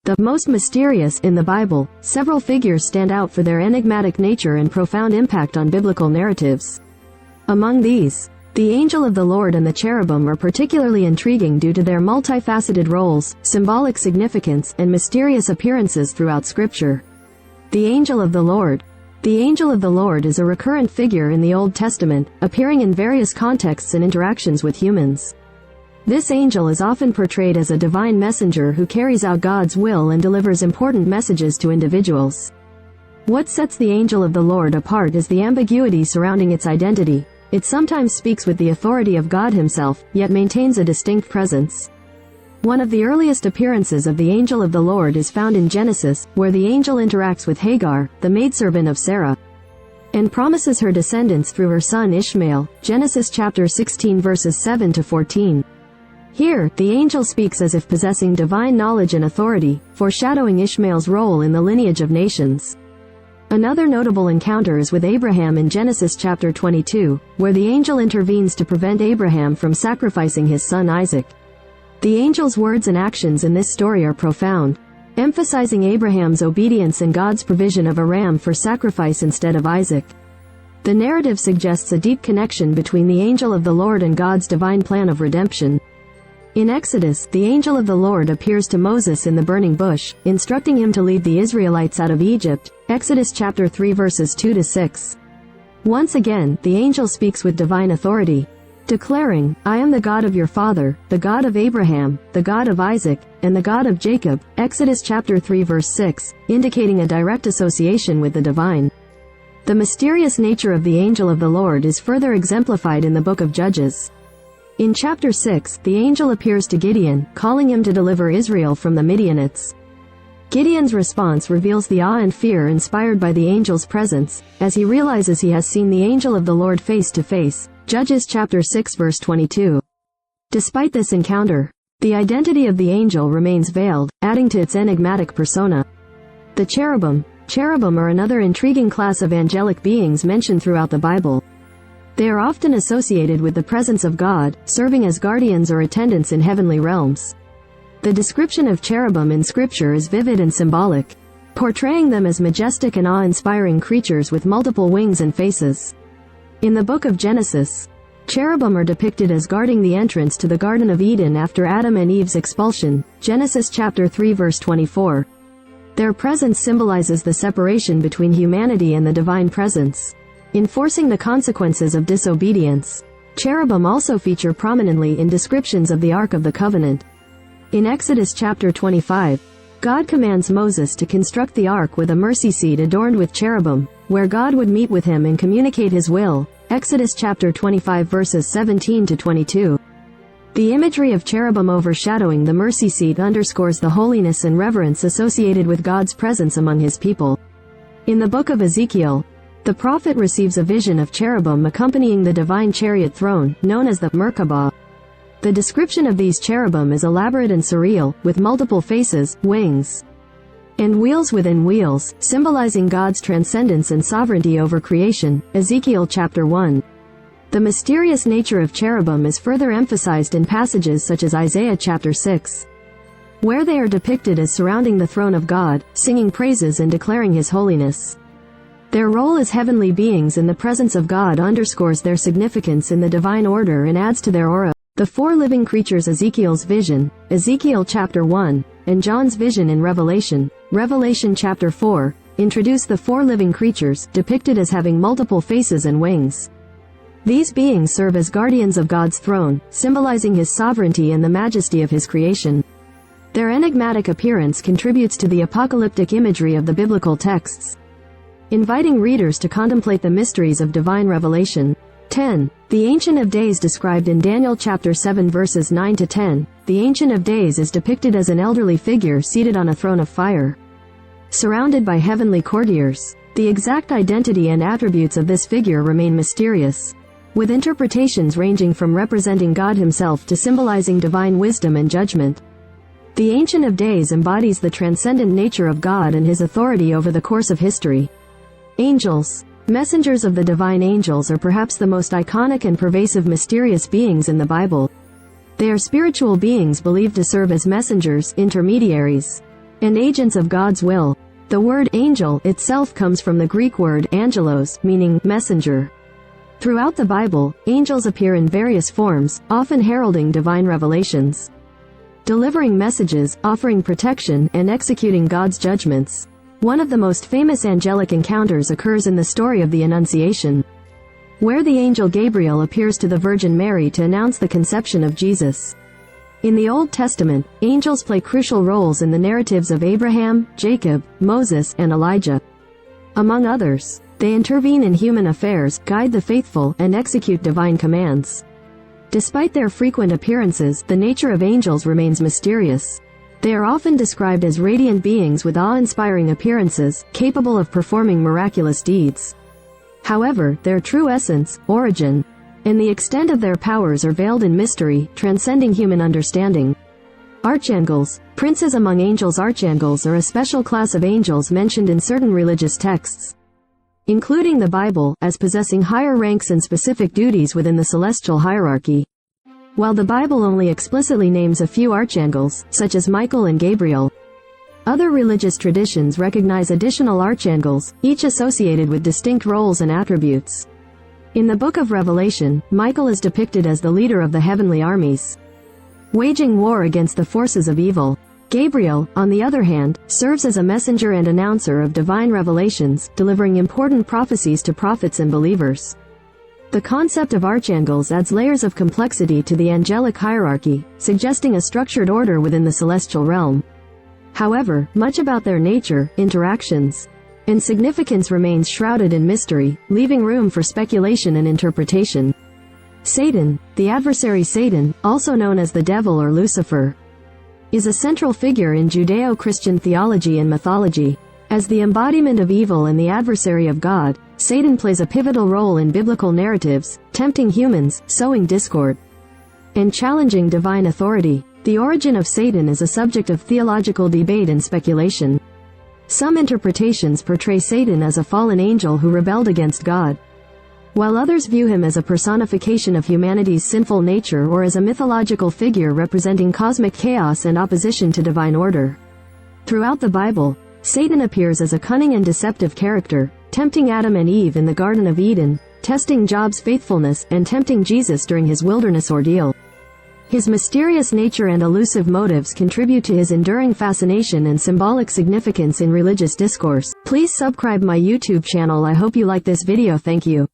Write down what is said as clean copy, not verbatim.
The most mysterious in the Bible, several figures stand out for their enigmatic nature and profound impact on biblical narratives. Among these, the angel of the Lord and the cherubim are particularly intriguing due to their multifaceted roles, symbolic significance, and mysterious appearances throughout Scripture. The angel of the Lord. The angel of the Lord is a recurrent figure in the Old Testament, appearing in various contexts and interactions with humans. This angel is often portrayed as a divine messenger who carries out God's will and delivers important messages to individuals. What sets the angel of the Lord apart is the ambiguity surrounding its identity. It sometimes speaks with the authority of God himself, yet maintains a distinct presence. One of the earliest appearances of the angel of the Lord is found in Genesis, where the angel interacts with Hagar, the maidservant of Sarah, and promises her descendants through her son Ishmael. Genesis chapter 16 verses 7 to 14. Here, the angel speaks as if possessing divine knowledge and authority, foreshadowing Ishmael's role in the lineage of nations. Another notable encounter is with Abraham in Genesis chapter 22, where the angel intervenes to prevent Abraham from sacrificing his son Isaac. The angel's words and actions in this story are profound, emphasizing Abraham's obedience and God's provision of a ram for sacrifice instead of Isaac. The narrative suggests a deep connection between the angel of the Lord and God's divine plan of redemption. In Exodus, the angel of the Lord appears to Moses in the burning bush, instructing him to lead the Israelites out of Egypt. Exodus chapter 3 verses 2 to 6. Once again, the angel speaks with divine authority, declaring, "I am the God of your father, the God of Abraham, the God of Isaac, and the God of Jacob." Exodus chapter 3 verse 6, indicating a direct association with the divine. The mysterious nature of the angel of the Lord is further exemplified in the book of Judges. In chapter 6, the angel appears to Gideon, calling him to deliver Israel from the Midianites. Gideon's response reveals the awe and fear inspired by the angel's presence, as he realizes he has seen the angel of the Lord face to face. Judges chapter 6 verse 22. Despite this encounter, the identity of the angel remains veiled, adding to its enigmatic persona. The cherubim. Cherubim are another intriguing class of angelic beings mentioned throughout the Bible. They are often associated with the presence of God, serving as guardians or attendants in heavenly realms. The description of cherubim in Scripture is vivid and symbolic, portraying them as majestic and awe-inspiring creatures with multiple wings and faces. In the book of Genesis, cherubim are depicted as guarding the entrance to the Garden of Eden after Adam and Eve's expulsion. Genesis chapter 3 verse 24. Their presence symbolizes the separation between humanity and the divine presence, enforcing the consequences of disobedience. Cherubim also feature prominently in descriptions of the Ark of the Covenant. In Exodus chapter 25, God commands Moses to construct the ark with a mercy seat adorned with cherubim, where God would meet with him and communicate his will. Exodus chapter 25 verses 17 to 22. The imagery of cherubim overshadowing the mercy seat underscores the holiness and reverence associated with God's presence among his people. In the book of Ezekiel, the prophet receives a vision of cherubim accompanying the divine chariot throne, known as the Merkabah. The description of these cherubim is elaborate and surreal, with multiple faces, wings, and wheels within wheels, symbolizing God's transcendence and sovereignty over creation. Ezekiel chapter 1. The mysterious nature of cherubim is further emphasized in passages such as Isaiah chapter 6, where they are depicted as surrounding the throne of God, singing praises and declaring his holiness. Their role as heavenly beings in the presence of God underscores their significance in the divine order and adds to their aura. The four living creatures Ezekiel's vision, Ezekiel chapter 1, and John's vision in Revelation, Revelation chapter 4, introduce the four living creatures, depicted as having multiple faces and wings. These beings serve as guardians of God's throne, symbolizing his sovereignty and the majesty of his creation. Their enigmatic appearance contributes to the apocalyptic imagery of the biblical texts, inviting readers to contemplate the mysteries of divine revelation. 10. The Ancient of Days described in Daniel chapter 7 verses 9 to 10. The Ancient of Days is depicted as an elderly figure seated on a throne of fire, surrounded by heavenly courtiers. The exact identity and attributes of this figure remain mysterious, with interpretations ranging from representing God himself to symbolizing divine wisdom and judgment. The Ancient of Days embodies the transcendent nature of God and his authority over the course of history. Angels. Messengers of the divine angels are perhaps the most iconic and pervasive mysterious beings in the Bible. They are spiritual beings believed to serve as messengers, intermediaries, and agents of God's will. The word angel itself comes from the Greek word angelos, meaning messenger. Throughout the Bible, angels appear in various forms, often heralding divine revelations, delivering messages, offering protection, and executing God's judgments. One of the most famous angelic encounters occurs in the story of the Annunciation, where the angel Gabriel appears to the Virgin Mary to announce the conception of Jesus. In the Old Testament, angels play crucial roles in the narratives of Abraham, Jacob, Moses, and Elijah. Among others, they intervene in human affairs, guide the faithful, and execute divine commands. Despite their frequent appearances, the nature of angels remains mysterious. They are often described as radiant beings with awe-inspiring appearances, capable of performing miraculous deeds. However, their true essence, origin, and the extent of their powers are veiled in mystery, transcending human understanding. Archangels, princes among angels. Archangels are a special class of angels mentioned in certain religious texts, including the Bible, as possessing higher ranks and specific duties within the celestial hierarchy. While the Bible only explicitly names a few archangels, such as Michael and Gabriel, other religious traditions recognize additional archangels, each associated with distinct roles and attributes. In the Book of Revelation, Michael is depicted as the leader of the heavenly armies, waging war against the forces of evil. Gabriel, on the other hand, serves as a messenger and announcer of divine revelations, delivering important prophecies to prophets and believers. The concept of archangels adds layers of complexity to the angelic hierarchy, suggesting a structured order within the celestial realm. However, much about their nature, interactions, and significance remains shrouded in mystery, leaving room for speculation and interpretation. Satan, the adversary. Satan, also known as the devil or Lucifer, is a central figure in Judeo-Christian theology and mythology. As the embodiment of evil and the adversary of God, Satan plays a pivotal role in biblical narratives, tempting humans, sowing discord, and challenging divine authority. The origin of Satan is a subject of theological debate and speculation. Some interpretations portray Satan as a fallen angel who rebelled against God, while others view him as a personification of humanity's sinful nature or as a mythological figure representing cosmic chaos and opposition to divine order. Throughout the Bible, Satan appears as a cunning and deceptive character, tempting Adam and Eve in the Garden of Eden, testing Job's faithfulness, and tempting Jesus during his wilderness ordeal. His mysterious nature and elusive motives contribute to his enduring fascination and symbolic significance in religious discourse. Please subscribe my YouTube channel. I hope you like this video. Thank you.